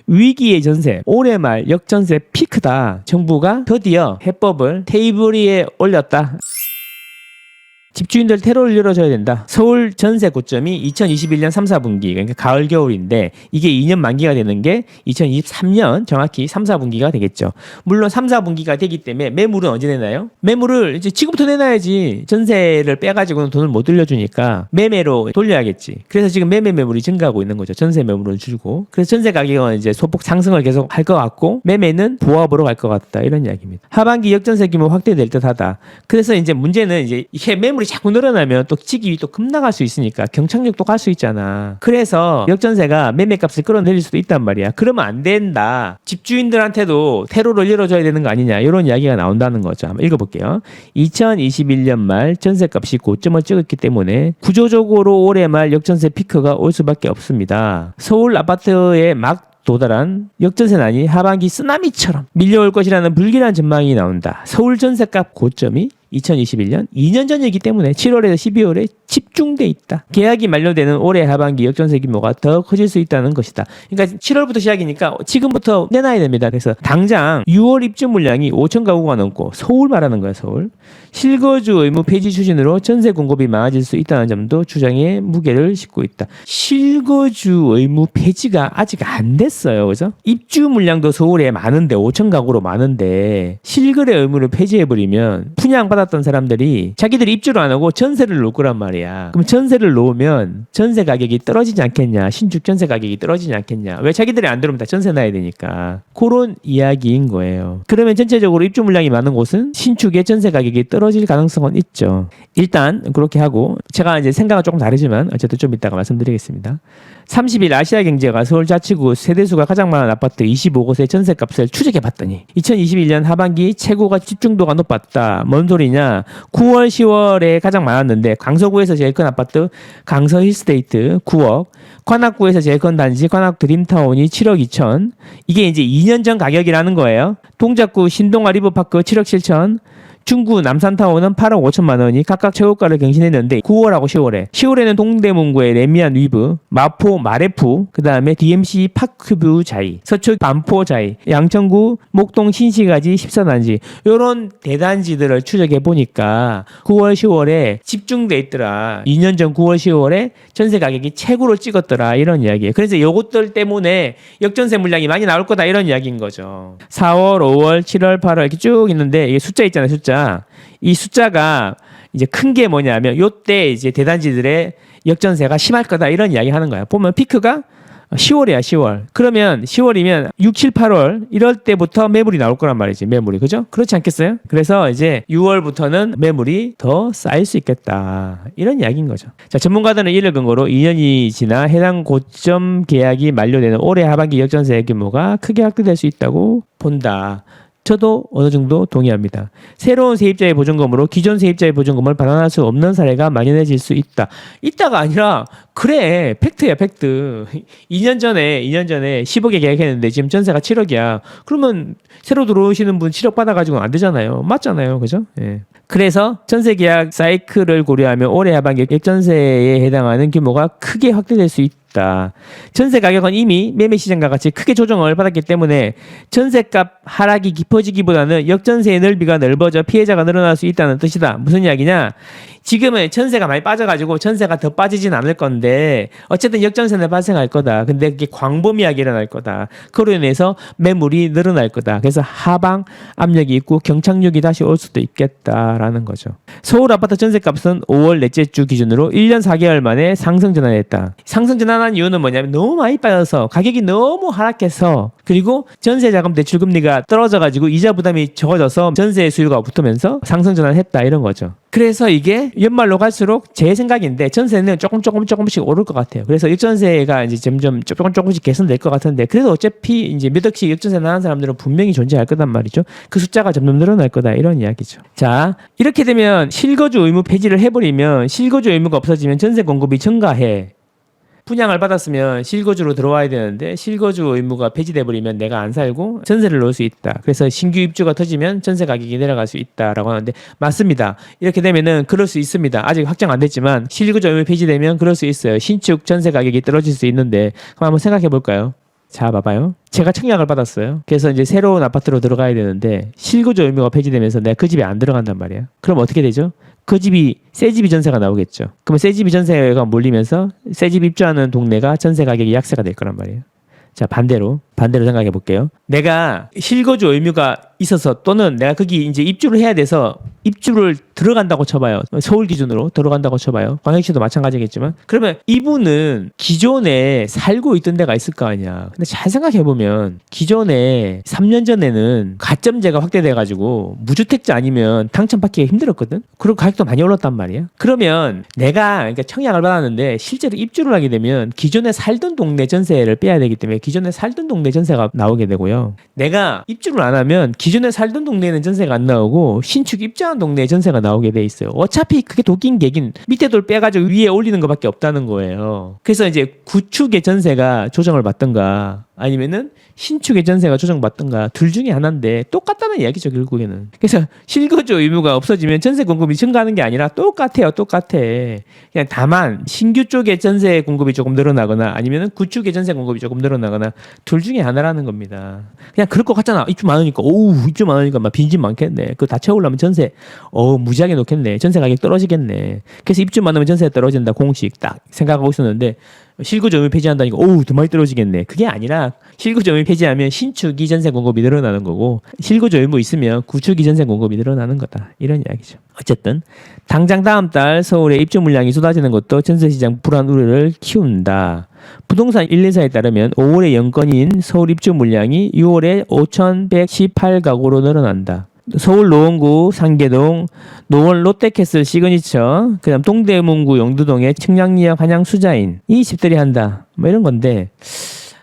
위기의 전세, 올해 말 역전세 피크다. 정부가 드디어 해법을 테이블 위에 올렸다. 집주인들 테러를 열어줘야 된다. 서울 전세 고점이 2021년 3, 4분기, 그러니까 가을, 겨울인데 이게 2년 만기가 되는 게 2023년 정확히 3, 4분기가 되겠죠. 물론 3, 4분기가 되기 때문에 매물은 언제 내나요? 매물을 이제 지금부터 내놔야지. 전세를 빼가지고는 돈을 못 돌려주니까 매매로 돌려야겠지. 그래서 지금 매물이 증가하고 있는 거죠. 전세 매물은 줄고. 그래서 전세 가격은 이제 소폭 상승을 계속 할 것 같고 매매는 보합으로 갈 것 같다. 이런 이야기입니다. 하반기 역전세 규모 확대될 듯하다. 그래서 이제 문제는 이제 이게 매물이 자꾸 늘어나면 또 지급이 또 급나갈 수 있으니까 경착륙도 갈 수 있잖아. 그래서 역전세가 매매값을 끌어내릴 수도 있단 말이야. 그러면 안 된다. 집주인들한테도 테러를 열어줘야 되는 거 아니냐. 이런 이야기가 나온다는 거죠. 한번 읽어볼게요. 2021년 말 전세값이 고점을 찍었기 때문에 구조적으로 올해 말 역전세 피크가 올 수밖에 없습니다. 서울 아파트에 막 도달한 역전세난이 하반기 쓰나미처럼 밀려올 것이라는 불길한 전망이 나온다. 서울 전세값 고점이 2021년 2년 전이기 때문에 7월에서 12월에 집중돼 있다. 계약이 만료되는 올해 하반기 역전세 규모가 더 커질 수 있다는 것이다. 그러니까 7월부터 시작이니까 지금부터 내놔야 됩니다. 그래서 당장 6월 입주 물량이 5천 가구가 넘고 서울 말하는 거야. 서울. 실거주 의무 폐지 추진으로 전세 공급이 많아질 수 있다는 점도 주장에 무게를 싣고 있다. 실거주 의무 폐지가 아직 안 됐어요. 그죠? 입주 물량도 서울에 많은데 5천 가구로 많은데 실거래 의무를 폐지해버리면 분양받았던 사람들이 자기들이 입주를 안 하고 전세를 놓을 거란 말이야. 그럼 전세를 놓으면 전세 가격이 떨어지지 않겠냐. 신축 전세 가격이 떨어지지 않겠냐. 왜 자기들이 안 들어오면 다 전세 놔야 되니까. 그런 이야기인 거예요. 그러면 전체적으로 입주 물량이 많은 곳은 신축의 전세 가격이 떨어질 가능성은 있죠. 일단 그렇게 하고 제가 이제 생각은 조금 다르지만 어쨌든 좀 이따가 말씀드리겠습니다. 30일 아시아경제가 서울자치구 세대수가 가장 많은 아파트 25곳의 전세값을 추적해봤더니 2021년 하반기 최고가 집중도가 높았다. 뭔 소리냐? 9월, 10월에 가장 많았는데 강서구에서 제일 큰 아파트 강서 힐스테이트 9억, 관악구에서 제일 큰 단지 관악 드림타운이 7억 2천. 이게 이제 2년 전 가격이라는 거예요. 동작구 신동아 리버파크 7억 7천. 중구 남산타운은 8억 5천만 원이 각각 최고가를 경신했는데 9월하고 10월에는 동대문구의 레미안 위브, 마포 마레프, 그 다음에 DMC 파크뷰 자이, 서초 반포 자이, 양천구 목동 신시가지 14단지 이런 대단지들을 추적해 보니까 9월 10월에 집중돼 있더라. 2년 전 9월 10월에 전세 가격이 최고로 찍었더라. 이런 이야기예요. 그래서 이것들 때문에 역전세 물량이 많이 나올 거다. 이런 이야기인 거죠. 4월, 5월, 7월, 8월 이렇게 쭉 있는데 이게 숫자 있잖아요. 숫자. 이 숫자가 이제 큰 게 뭐냐면 요때 이제 대단지들의 역전세가 심할 거다 이런 이야기 하는 거야. 보면 피크가 10월이야, 10월. 그러면 10월이면 6, 7, 8월 이럴 때부터 매물이 나올 거란 말이지. 매물이. 그죠? 그렇지 않겠어요? 그래서 이제 6월부터는 매물이 더 쌓일 수 있겠다. 이런 이야기인 거죠. 자, 전문가들은 이를 근거로 2년이 지나 해당 고점 계약이 만료되는 올해 하반기 역전세 규모가 크게 확대될 수 있다고 본다. 저도 어느 정도 동의합니다. 새로운 세입자의 보증금으로 기존 세입자의 보증금을 반환할 수 없는 사례가 만연해질 수 있다. 있다가 아니라 그래 팩트야 팩트. 2년 전에 10억에 계약했는데 지금 전세가 7억이야. 그러면 새로 들어오시는 분 7억 받아가지고는 안 되잖아요. 맞잖아요. 그죠? 예. 그래서 전세 계약 사이클을 고려하면 올해 하반기 역전세에 해당하는 규모가 크게 확대될 수 있다. 전세 가격은 이미 매매 시장과 같이 크게 조정을 받았기 때문에 전세값 하락이 깊어지기보다는 역전세의 넓이가 넓어져 피해자가 늘어날 수 있다는 뜻이다. 무슨 이야기냐? 지금은 전세가 많이 빠져가지고 전세가 더 빠지진 않을 건데 어쨌든 역전세는 발생할 거다. 근데 그게 광범위하게 일어날 거다. 그로 인해서 매물이 늘어날 거다. 그래서 하방 압력이 있고 경착륙이 다시 올 수도 있겠다라는 거죠. 서울 아파트 전세값은 5월 넷째 주 기준으로 1년 4개월 만에 상승 전환했다. 상승 전환한 이유는 뭐냐면 너무 많이 빠져서 가격이 너무 하락해서 그리고 전세자금 대출 금리가 떨어져가지고 이자 부담이 적어져서 전세 수요가 붙으면서 상승 전환했다 이런 거죠. 그래서 이게 연말로 갈수록 제 생각인데 전세는 조금씩 오를 것 같아요. 그래서 역전세가 이제 점점 조금씩 개선될 것 같은데 그래도 어차피 이제 몇 억씩 역전세 나는 사람들은 분명히 존재할 거단 말이죠. 그 숫자가 점점 늘어날 거다 이런 이야기죠. 자, 이렇게 되면 실거주 의무 폐지를 해버리면 실거주 의무가 없어지면 전세 공급이 증가해. 분양을 받았으면 실거주로 들어와야 되는데 실거주 의무가 폐지돼버리면 내가 안 살고 전세를 놓을 수 있다. 그래서 신규 입주가 터지면 전세 가격이 내려갈 수 있다라고 하는데 맞습니다. 이렇게 되면은 그럴 수 있습니다. 아직 확정 안 됐지만 실거주 의무 폐지되면 그럴 수 있어요. 신축 전세 가격이 떨어질 수 있는데 그럼 한번 생각해 볼까요? 자, 봐봐요. 제가 청약을 받았어요. 그래서 이제 새로운 아파트로 들어가야 되는데 실거주 의무가 폐지되면서 내가 그 집에 안 들어간단 말이야. 그럼 어떻게 되죠? 그 집이 새 집이 전세가 나오겠죠. 그러면 새 집이 전세가 몰리면서 새 집 입주하는 동네가 전세 가격이 약세가 될 거란 말이에요. 자, 반대로 생각해 볼게요. 내가 실거주 의무가 있어서 또는 내가 거기 이제 입주를 해야 돼서 입주를 들어간다고 쳐봐요. 서울 기준으로 들어간다고 쳐봐요. 광역시도 마찬가지겠지만 그러면 이분은 기존에 살고 있던 데가 있을 거 아니야. 근데 잘 생각해 보면 기존에 3년 전에는 가점제가 확대돼 가지고 무주택자 아니면 당첨받기가 힘들었거든. 그리고 가격도 많이 올랐단 말이야. 그러면 내가 그러니까 청약을 받았는데 실제로 입주를 하게 되면 기존에 살던 동네 전세를 빼야 되기 때문에 기존에 살던 동네 전세가 나오게 되고요. 내가 입주를 안 하면 기존에 살던 동네에는 전세가 안 나오고 신축 입주한 동네에 전세가 나오게 돼 있어요. 어차피 그게 도긴 개긴 밑에 돌 빼가지고 위에 올리는 것밖에 없다는 거예요. 그래서 이제 구축의 전세가 조정을 받던가 아니면은 신축의 전세가 조정받던가 둘 중에 하나인데 똑같다는 이야기죠 결국에는. 그래서 실거주 의무가 없어지면 전세 공급이 증가하는 게 아니라 똑같아요. 그냥 다만 신규 쪽의 전세 공급이 조금 늘어나거나 아니면은 구축의 전세 공급이 조금 늘어나거나 둘 중에 하나라는 겁니다. 그냥 그럴 것 같잖아. 입주 많으니까 입주 많으니까 막 빈집 많겠네. 그거 다 채우려면 전세 무지하게 놓겠네. 전세 가격 떨어지겠네. 그래서 입주 많으면 전세 떨어진다 공식 딱 생각하고 있었는데 실거주 의무 폐지한다니까 더 많이 떨어지겠네. 그게 아니라 실거주 의무 폐지하면 신축 이전세 공급이 늘어나는 거고 실거주 의무 있으면 구축 이전세 공급이 늘어나는 거다. 이런 이야기죠. 어쨌든 당장 다음 달 서울의 입주 물량이 쏟아지는 것도 전세시장 불안 우려를 키운다. 부동산 114에 따르면 5월의 연건인 서울 입주 물량이 6월에 5,118가구로 늘어난다. 서울 노원구 상계동 노원 롯데캐슬 시그니처 그다음 동대문구 영두동의 청량리역 한양 수자인 이 집들이 한다 뭐 이런 건데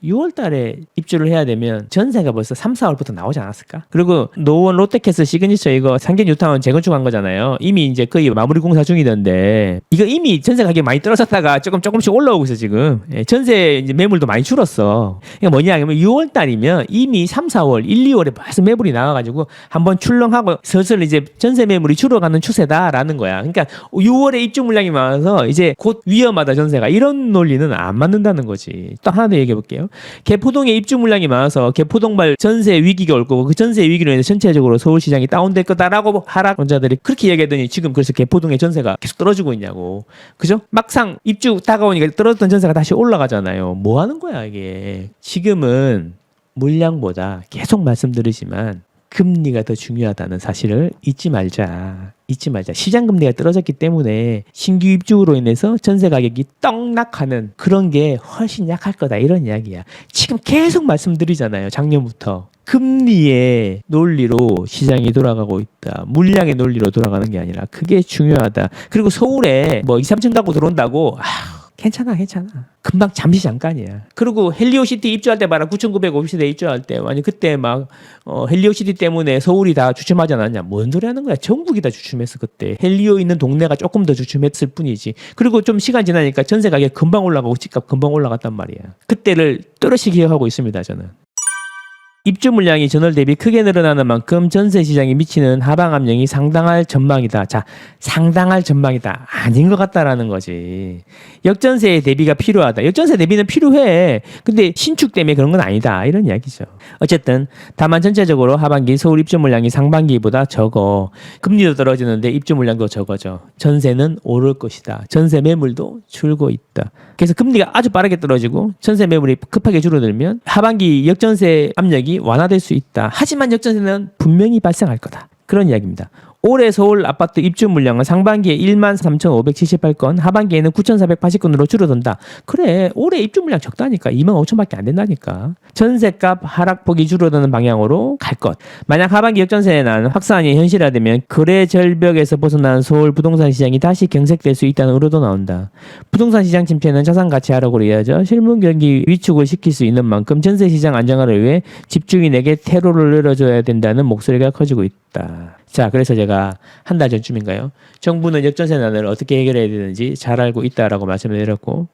6월 달에 입주를 해야 되면 전세가 벌써 3, 4월부터 나오지 않았을까? 그리고 노원 롯데캐슬 시그니처 이거 상계 뉴타운 재건축한 거잖아요. 이미 이제 거의 마무리 공사 중이던데 이거 이미 전세 가격이 많이 떨어졌다가 조금씩 올라오고 있어 지금. 전세 이제 매물도 많이 줄었어. 이게 뭐냐 하면 6월 달이면 이미 3, 4월, 1, 2월에 벌써 매물이 나와가지고 한번 출렁하고 슬슬 이제 전세 매물이 줄어가는 추세다라는 거야. 그러니까 6월에 입주 물량이 많아서 이제 곧 위험하다 전세가 이런 논리는 안 맞는다는 거지. 또 하나 더 얘기해 볼게요. 개포동에 입주 물량이 많아서 개포동발 전세 위기가 올 거고 그 전세 위기로 인해서 전체적으로 서울시장이 다운될 거다라고 하락론자들이 그렇게 얘기하더니 지금 그래서 개포동의 전세가 계속 떨어지고 있냐고. 그죠? 막상 입주 다가오니까 떨어졌던 전세가 다시 올라가잖아요. 뭐 하는 거야 이게. 지금은 물량보다 계속 말씀드리지만 금리가 더 중요하다는 사실을 잊지 말자. 시장 금리가 떨어졌기 때문에 신규 입주로 인해서 전세 가격이 떡락하는 그런 게 훨씬 약할 거다 이런 이야기야. 지금 계속 말씀드리잖아요. 작년부터. 금리의 논리로 시장이 돌아가고 있다. 물량의 논리로 돌아가는 게 아니라 그게 중요하다. 그리고 서울에 뭐 2, 3층 가구 들어온다고 괜찮아. 금방 잠깐이야. 그리고 헬리오시티 입주할 때 봐라. 9,950세대 입주할 때. 아니 그때 막 헬리오시티 때문에 서울이 다 주춤하지 않았냐. 뭔 소리 하는 거야. 전국이 다 주춤했어 그때. 헬리오 있는 동네가 조금 더 주춤했을 뿐이지. 그리고 좀 시간 지나니까 전세 가격 금방 올라가고 집값 금방 올라갔단 말이야. 그때를 또렷이 기억하고 있습니다 저는. 입주 물량이 전월 대비 크게 늘어나는 만큼 전세 시장에 미치는 하방 압력이 상당할 전망이다. 자, 상당할 전망이다. 아닌 것 같다라는 거지. 역전세 대비가 필요하다. 역전세 대비는 필요해. 근데 신축 때문에 그런 건 아니다. 이런 이야기죠. 어쨌든 다만 전체적으로 하반기 서울 입주 물량이 상반기보다 적어. 금리도 떨어지는데 입주 물량도 적어져. 전세는 오를 것이다. 전세 매물도 줄고 있다. 그래서 금리가 아주 빠르게 떨어지고 전세 매물이 급하게 줄어들면 하반기 역전세 압력이 완화될 수 있다. 하지만 역전세는 분명히 발생할 거다. 그런 이야기입니다. 올해 서울 아파트 입주 물량은 상반기에 13,578건, 하반기에는 9,480건으로 줄어든다. 그래, 올해 입주 물량 적다니까. 25,000밖에 안 된다니까. 전세값 하락폭이 줄어드는 방향으로 갈 것. 만약 하반기 역전세난 확산이 현실화되면 거래 절벽에서 벗어난 서울 부동산 시장이 다시 경색될 수 있다는 우려도 나온다. 부동산 시장 침체는 자산 가치 하락으로 이어져 실물 경기 위축을 시킬 수 있는 만큼 전세 시장 안정화를 위해 집주인에게 퇴로를 열어줘야 된다는 목소리가 커지고 있다. 자, 그래서 제가 한 달 전쯤인가요? 정부는 역전세난을 어떻게 해결해야 되는지 잘 알고 있다라고 말씀을 드렸고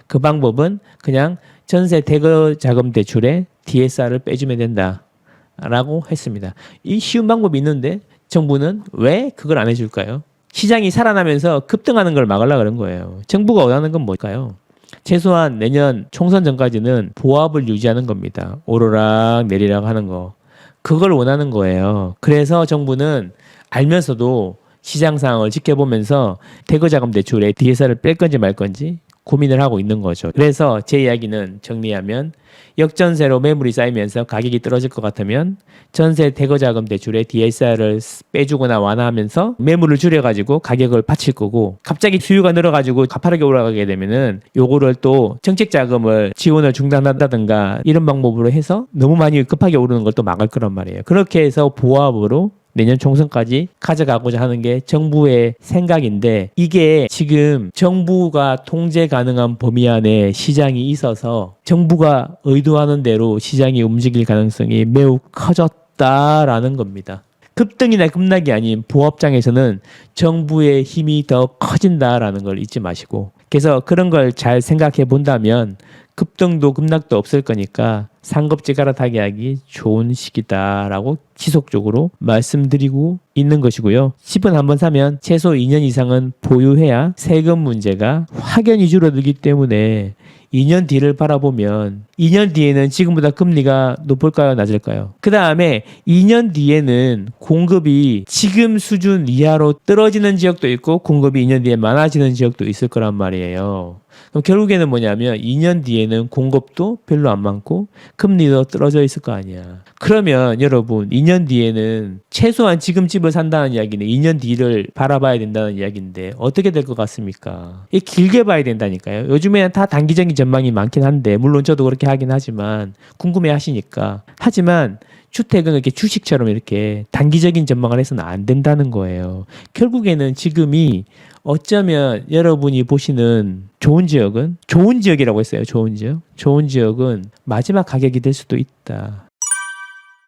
그 방법은 그냥 전세 대거 자금 대출에 DSR을 빼주면 된다라고 했습니다. 이 쉬운 방법이 있는데 정부는 왜 그걸 안 해줄까요? 시장이 살아나면서 급등하는 걸 막으려고 그런 거예요. 정부가 원하는 건 뭘까요? 최소한 내년 총선 전까지는 보합을 유지하는 겁니다. 오르락 내리락 하는 거. 그걸 원하는 거예요. 그래서 정부는 알면서도 시장 상황을 지켜보면서 대거자금 대출에 DSR을 뺄 건지 말 건지 고민을 하고 있는 거죠. 그래서 제 이야기는 정리하면 역전세로 매물이 쌓이면서 가격이 떨어질 것 같으면 전세 대거자금 대출에 DSR을 빼주거나 완화하면서 매물을 줄여가지고 가격을 받칠 거고, 갑자기 수요가 늘어가지고 가파르게 올라가게 되면은 요거를 또 정책자금을 지원을 중단한다든가 이런 방법으로 해서 너무 많이 급하게 오르는 걸 또 막을 거란 말이에요. 그렇게 해서 보합으로 내년 총선까지 가져가고자 하는 게 정부의 생각인데, 이게 지금 정부가 통제 가능한 범위 안에 시장이 있어서 정부가 의도하는 대로 시장이 움직일 가능성이 매우 커졌다라는 겁니다. 급등이나 급락이 아닌 보합장에서는 정부의 힘이 더 커진다라는 걸 잊지 마시고, 그래서 그런 걸 잘 생각해 본다면 급등도 급락도 없을 거니까 상급지 갈아타기 하기 좋은 시기다라고 지속적으로 말씀드리고 있는 것이고요. 집은 한번 사면 최소 2년 이상은 보유해야 세금 문제가 확연히 줄어들기 때문에 2년 뒤를 바라보면 2년 뒤에는 지금보다 금리가 높을까요? 낮을까요? 그 다음에 2년 뒤에는 공급이 지금 수준 이하로 떨어지는 지역도 있고 공급이 2년 뒤에 많아지는 지역도 있을 거란 말이에요. 그럼 결국에는 뭐냐면 2년 뒤에는 공급도 별로 안 많고 금리도 떨어져 있을 거 아니야. 그러면 여러분 2년 뒤에는 최소한 지금 집을 산다는 이야기는 2년 뒤를 바라봐야 된다는 이야기인데 어떻게 될 것 같습니까? 이 길게 봐야 된다니까요. 요즘에는 다 단기적인 전망이 많긴 한데, 물론 저도 그렇게 하긴 하지만 궁금해 하시니까. 하지만 주택은 이렇게 주식처럼 이렇게 단기적인 전망을 해서는 안 된다는 거예요. 결국에는 지금이 어쩌면 여러분이 보시는 좋은 지역은, 좋은 지역이라고 했어요. 좋은 지역. 좋은 지역은 마지막 가격이 될 수도 있다.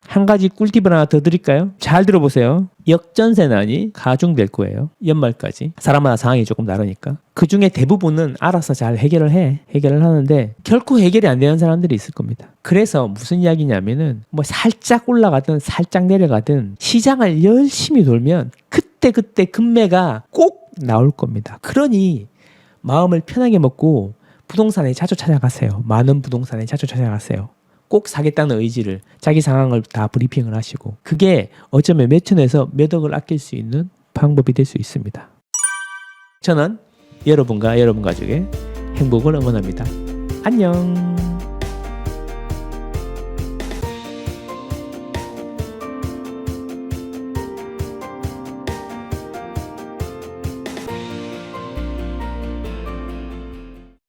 한 가지 꿀팁을 하나 더 드릴까요? 잘 들어보세요. 역전세난이 가중될 거예요. 연말까지. 사람마다 상황이 조금 다르니까. 그 중에 대부분은 알아서 잘 해결을 하는데 결코 해결이 안 되는 사람들이 있을 겁니다. 그래서 무슨 이야기냐면은 뭐 살짝 올라가든 살짝 내려가든 시장을 열심히 돌면 그때 금매가 꼭 나올 겁니다. 그러니 마음을 편하게 먹고 부동산에 자주 찾아가세요. 많은 부동산에 자주 찾아가세요. 꼭 사겠다는 의지를, 자기 상황을 다 브리핑을 하시고, 그게 어쩌면 몇 천에서 몇 억을 아낄 수 있는 방법이 될 수 있습니다. 저는 여러분과 여러분 가족의 행복을 응원합니다. 안녕.